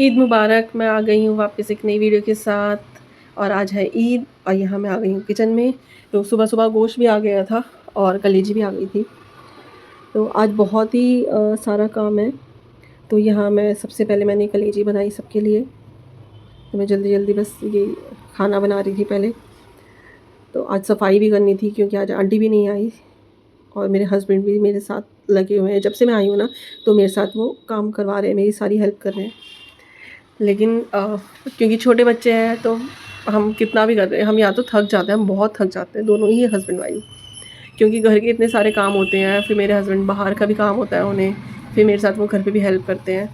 ईद मुबारक। मैं आ गई हूँ वापस एक नई वीडियो के साथ और आज है ईद और यहाँ मैं आ गई हूँ किचन में। तो सुबह सुबह गोश्त भी आ गया था और कलेजी भी आ गई थी। तो आज बहुत ही सारा काम है। तो यहाँ मैं सबसे पहले मैंने कलेजी बनाई सबके लिए। तो मैं जल्दी जल्दी बस ये खाना बना रही थी पहले। तो आज सफाई भी करनी थी क्योंकि आज आंटी भी नहीं आई और मेरे हस्बैंड भी मेरे साथ लगे हुए हैं। जब से मैं आई हूँ ना तो मेरे साथ वो काम करवा रहे हैं, मेरी सारी हेल्प कर रहे हैं। लेकिन क्योंकि छोटे बच्चे हैं तो हम कितना भी कर रहे हैं, हम या तो थक जाते हैं, हम बहुत थक जाते हैं दोनों ही हस्बैंड वाइफ। क्योंकि घर के इतने सारे काम होते हैं, फिर मेरे हस्बैंड बाहर का भी काम होता है उन्हें, फिर मेरे साथ वो घर पे भी हेल्प करते हैं।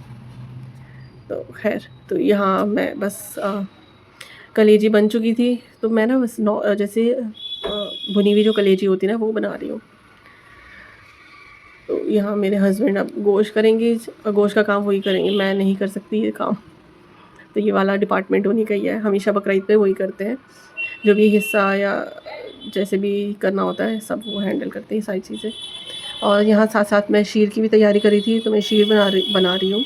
तो खैर, तो यहाँ मैं बस कलेजी बन चुकी थी। तो मैं ना बस जैसे भुनी हुई जो कलेजी होती है ना वो बना रही हूँ। तो यहाँ मेरे हस्बैंड अब गोश्त करेंगे, गोश्त का काम वही करेंगे, मैं नहीं कर सकती ये काम। तो ये वाला डिपार्टमेंट उन्हीं का ही है, हमेशा बकरीद पे वही करते हैं। जो भी हिस्सा या जैसे भी करना होता है सब वो हैंडल करते हैं सारी चीज़ें। और यहाँ साथ साथ मैं शीर की भी तैयारी करी थी, तो मैं शीर बना रही हूँ।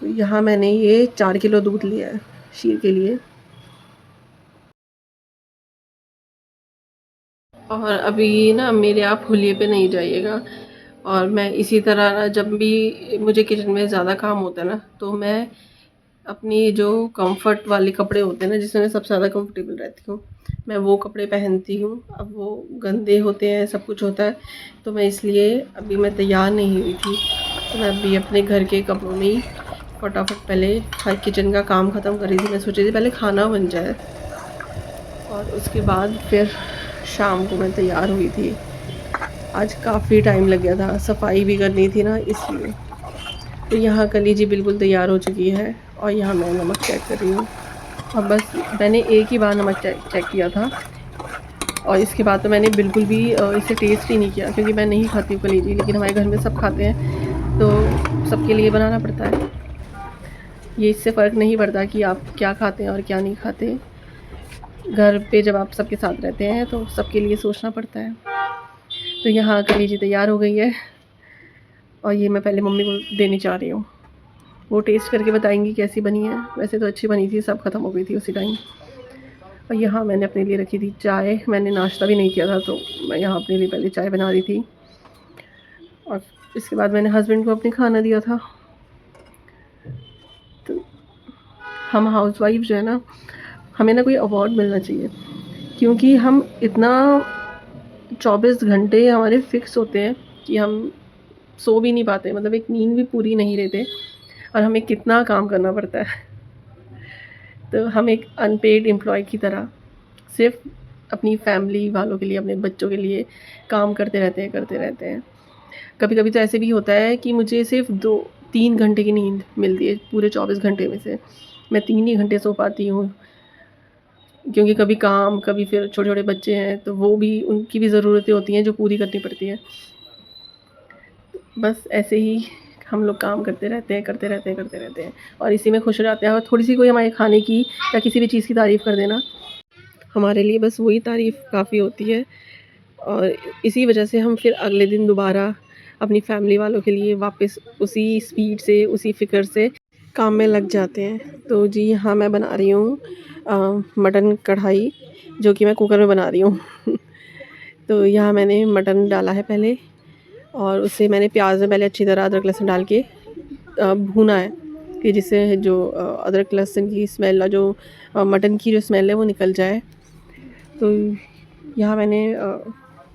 तो यहाँ मैंने ये 4 किलो दूध लिया है शीर के लिए। और अभी ना मेरे आप हुलिये पे नहीं जाइएगा। और मैं इसी तरह ना जब भी मुझे किचन में ज़्यादा काम होता है ना तो मैं अपनी जो कंफर्ट वाले कपड़े होते हैं ना जिसमें मैं सबसे ज़्यादा कंफर्टेबल रहती हूँ, मैं वो कपड़े पहनती हूँ। अब वो गंदे होते हैं, सब कुछ होता है, तो मैं इसलिए अभी मैं तैयार नहीं हुई थी। तो मैं अभी अपने घर के कपड़ों में ही फटाफट पहले हर किचन का काम ख़त्म कर रही थी। मैं सोच रही थी पहले खाना बन जाए और उसके बाद फिर शाम को मैं तैयार हुई थी। आज काफ़ी टाइम लग गया था, सफाई भी करनी थी ना इसलिए। तो यहाँ कलीजी बिल्कुल तैयार हो चुकी है और यहाँ मैं नमक चेक कर रही हूँ। और बस मैंने एक ही बार नमक चेक किया था और इसके बाद तो मैंने बिल्कुल भी इसे टेस्ट ही नहीं किया, क्योंकि मैं नहीं खाती हूँ कलीजी, लेकिन हमारे घर में सब खाते हैं तो सबके लिए बनाना पड़ता है। ये इससे फ़र्क नहीं पड़ता कि आप क्या खाते हैं और क्या नहीं खाते। घर पे जब आप सबके साथ रहते हैं तो सबके लिए सोचना पड़ता है। तो यहाँ कलीजी तैयार हो गई है और ये मैं पहले मम्मी को देने जा रही हूँ। वो टेस्ट करके बताएंगी कैसी बनी है। वैसे तो अच्छी बनी थी, सब ख़त्म हो गई थी उसी टाइम। और यहाँ मैंने अपने लिए रखी थी चाय। मैंने नाश्ता भी नहीं किया था तो मैं यहाँ अपने लिए पहले चाय बना रही थी और इसके बाद मैंने हस्बैंड को अपने खाना दिया था। तो हम हाउसवाइफ जो है ना, हमें ना कोई अवार्ड मिलना चाहिए, क्योंकि हम इतना 24 घंटे हमारे फिक्स होते हैं कि हम सो भी नहीं पाते, मतलब एक नींद भी पूरी नहीं रहते और हमें कितना काम करना पड़ता है। तो हम एक अनपेड एम्प्लॉय की तरह सिर्फ अपनी फैमिली वालों के लिए, अपने बच्चों के लिए काम करते रहते हैं। कभी कभी तो ऐसे भी होता है कि मुझे सिर्फ 2-3 घंटे की नींद मिलती है पूरे 24 घंटे में से। मैं 3 ही घंटे सो पाती हूँ, क्योंकि कभी काम, कभी फिर छोटे छोटे बच्चे हैं तो वो भी, उनकी भी ज़रूरतें होती हैं जो पूरी करनी पड़ती हैं। बस ऐसे ही हम लोग काम करते रहते हैं और इसी में खुश रहते हैं। और थोड़ी सी कोई हमारे खाने की या किसी भी चीज़ की तारीफ़ कर देना, हमारे लिए बस वही तारीफ़ काफ़ी होती है। और इसी वजह से हम फिर अगले दिन दोबारा अपनी फैमिली वालों के लिए वापस उसी स्पीड से, उसी फ़िक्र से काम में लग जाते हैं। तो जी यहाँ मैं बना रही हूँ मटन कढ़ाई, जो कि मैं कुकर में बना रही हूँ। तो यहाँ मैंने मटन डाला है पहले और उससे मैंने प्याज में पहले अच्छी तरह अदरक लहसुन डाल के भूना है, कि जिससे जो अदरक लहसुन की स्मेल और जो मटन की जो स्मेल है वो निकल जाए। तो यहाँ मैंने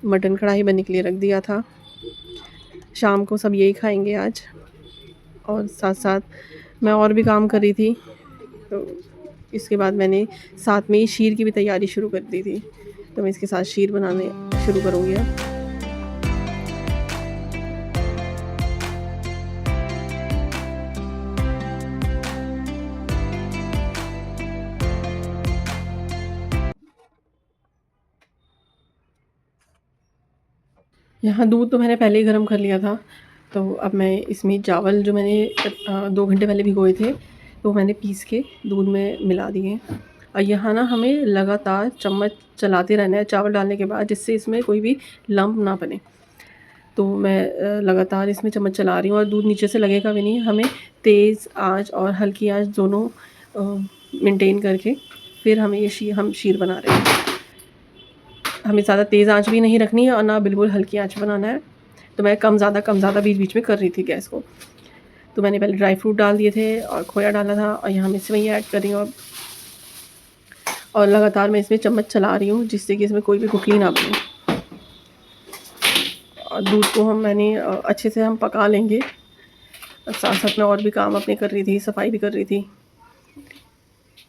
मटन कढ़ाई बनने के लिए रख दिया था। शाम को सब यही खाएंगे आज। और साथ साथ मैं और भी काम कर रही थी, तो इसके बाद मैंने साथ में ही शीर की भी तैयारी शुरू कर दी थी। तो मैं इसके साथ शीर बनाने शुरू करूँगी अब। यहाँ दूध तो मैंने पहले ही गर्म कर लिया था। तो अब मैं इसमें चावल जो मैंने 2 घंटे पहले भिगोए थे तो मैंने पीस के दूध में मिला दिए। और यहाँ ना हमें लगातार चम्मच चलाते रहना है चावल डालने के बाद, जिससे इसमें कोई भी लम्प ना बने। तो मैं लगातार इसमें चम्मच चला रही हूँ और दूध नीचे से लगेगा भी नहीं। हमें तेज़ आंच और हल्की आंच दोनों मेंटेन करके फिर हमें ये हम शीर बना रहे हैं। हमें ज़्यादा तेज़ आंच भी नहीं रखनी है और ना बिल्कुल हल्की आंच बनाना है। तो मैं कम ज़्यादा बीच बीच में कर रही थी गैस को। तो मैंने पहले ड्राई फ्रूट डाल दिए थे और खोया डाला था और यहाँ मैं इसमें ऐड कर रही हूँ अब। और लगातार मैं इसमें चम्मच चला रही हूँ जिससे कि इसमें कोई भी गुठली ना बने। और दूध को मैंने अच्छे से हम पका लेंगे। साथ साथ में और भी काम अपने कर रही थी, सफाई भी कर रही थी।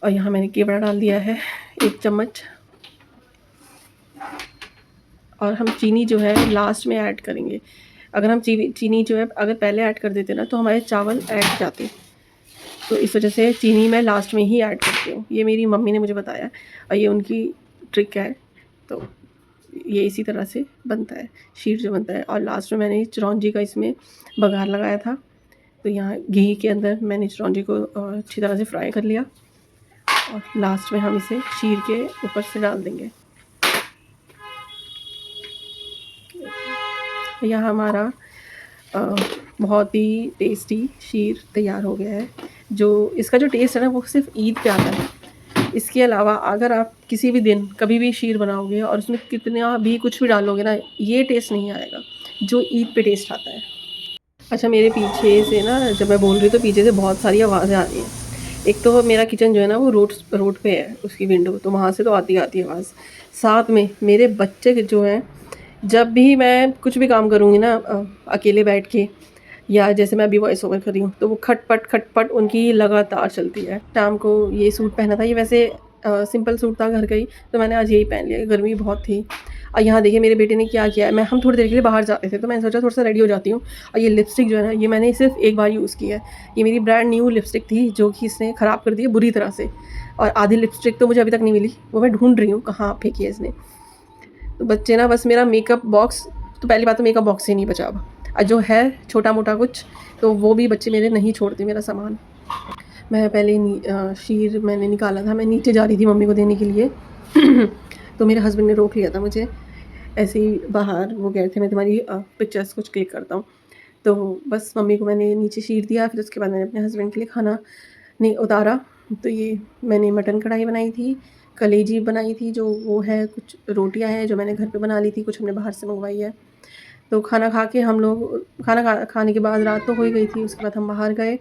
और यहाँ मैंने केवड़ा डाल दिया है 1 चम्मच। और हम चीनी जो है लास्ट में ऐड करेंगे। अगर हम चीनी जो है अगर पहले ऐड कर देते ना तो हमारे चावल ऐड जाते। तो इस वजह से चीनी मैं लास्ट में ही ऐड करती हूँ। ये मेरी मम्मी ने मुझे बताया और ये उनकी ट्रिक है। तो ये इसी तरह से बनता है शीर जो बनता है। और लास्ट में मैंने चिरौंजी का इसमें बघार लगाया था। तो यहाँ घी के अंदर मैंने चिरौंजी को अच्छी तरह से फ्राई कर लिया और लास्ट में हम इसे शीर के ऊपर से डाल देंगे। यहाँ हमारा बहुत ही टेस्टी शीर तैयार हो गया है। जो इसका जो टेस्ट है ना वो सिर्फ ईद पे आता है। इसके अलावा अगर आप किसी भी दिन कभी भी शीर बनाओगे और उसमें कितना भी कुछ भी डालोगे ना, ये टेस्ट नहीं आएगा जो ईद पे टेस्ट आता है। अच्छा, मेरे पीछे से ना जब मैं बोल रही हूँ तो पीछे से बहुत सारी आवाज़ें आ रही हैं। एक तो मेरा किचन जो है ना वो रोड पे है, उसकी विंडो, तो वहाँ से तो आती आती है आवाज़। साथ में मेरे बच्चे जो हैं, जब भी मैं कुछ भी काम करूँगी ना अकेले बैठ के, या जैसे मैं अभी वॉइस ओवर कर रही हूँ, तो वो खटपट उनकी लगातार चलती है। शाम को ये सूट पहना था, ये वैसे सिंपल सूट था घर का ही, तो मैंने आज यही पहन लिया। गर्मी बहुत थी। और यहाँ देखिए मेरे बेटे ने क्या किया है। हम थोड़ी देर के लिए बाहर जा रहे थे तो मैंने सोचा थोड़ा सा रेडी हो जाती हूँ। और ये लिपस्टिक जो है ना, ये मैंने सिर्फ एक बार यूज़ की है। ये मेरी ब्रांड न्यू लिपस्टिक थी जो कि इसने ख़राब कर दी है बुरी तरह से। और आधी लिपस्टिक तो मुझे अभी तक नहीं मिली, वो मैं ढूंढ रही हूँ कहाँ फेंकी है इसने। तो बच्चे ना बस मेरा मेकअप बॉक्स, तो पहली बात तो मेकअप बॉक्स ही नहीं बचा अब, और जो है छोटा मोटा कुछ, तो वो भी बच्चे मेरे नहीं छोड़ते मेरा सामान। मैं पहले शीर मैंने निकाला था, मैं नीचे जा रही थी मम्मी को देने के लिए तो मेरे हस्बैंड ने रोक लिया था मुझे ऐसे ही बाहर। वो कह रहे थे मैं तुम्हारी पिक्चर्स कुछ क्लिक करता हूँ। तो बस मम्मी को मैंने नीचे शीर दिया, फिर उसके बाद मैंने अपने हस्बैंड के लिए खाना नहीं उतारा। तो ये मैंने मटन कढ़ाई बनाई थी, कलेजी बनाई थी, जो वो है, कुछ रोटियां हैं जो मैंने घर पे बना ली थी, कुछ हमने बाहर से मंगवाई है। तो खाना खा के हम लोग खाने के बाद रात तो हो ही गई थी। उसके बाद हम बाहर गए